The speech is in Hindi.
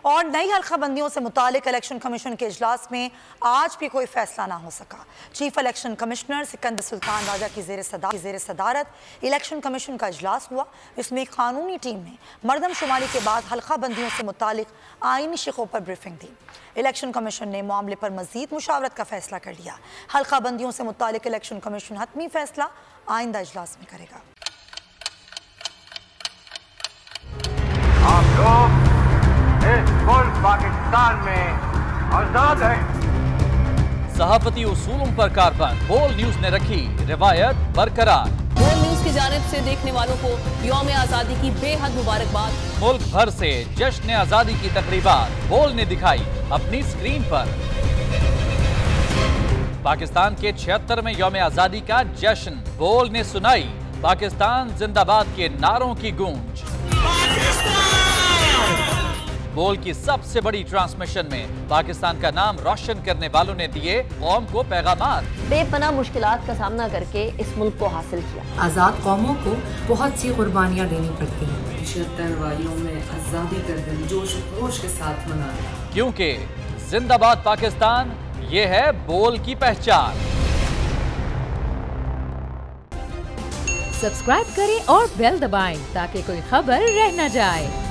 और नई हल्काबंदियों से मुतालिक इलेक्शन कमीशन के इजलास में आज भी कोई फैसला ना हो सका। Chief election commissioner Sikandar Sultan Raja की जेर सदारत इलेक्शन कमीशन का इजलास हुआ। इसमें कानूनी टीम ने मरदमशुमारी के बाद हल्काबंदियों से मुतालिक आईनी शिकों पर ब्रीफिंग दी। इलेक्शन कमीशन ने मामले पर मजीद मुशावरत का फैसला कर लिया। हल्काबंदियों से मुतालिक इलेक्शन कमीशन हतमी फैसला आइंदा इजलास में करेगा। आप लोग इस मुल्क पाकिस्तान में आजाद है। सहाफती उसूलों पर कारबंद बोल न्यूज ने रखी रिवायत बरकरार। बोल न्यूज की जानिब से देखने वालों को यौम आजादी की बेहद मुबारकबाद। मुल्क भर से जश्न आजादी की तकरीबात बोल ने दिखाई अपनी स्क्रीन पर। पाकिस्तान के 76वें यौम आजादी का जश्न बोल ने सुनाई पाकिस्तान जिंदाबाद के नारों की गूंज। बोल की सबसे बड़ी ट्रांसमिशन में पाकिस्तान का नाम रोशन करने वालों ने दिए कौम को पैगामात। बेपनाह मुश्किलात का सामना करके इस मुल्क को हासिल किया। आजाद कौमों को बहुत सी कुर्बानियां देनी पड़ती हैं। 76 वालियों में आजादी का दिन जोश खरोश के साथ मना रहे हैं। क्योंकि जिंदाबाद पाकिस्तान ये है बोल की पहचान। सब्सक्राइब करें और बेल दबाएं ताकि कोई खबर रह न जाए।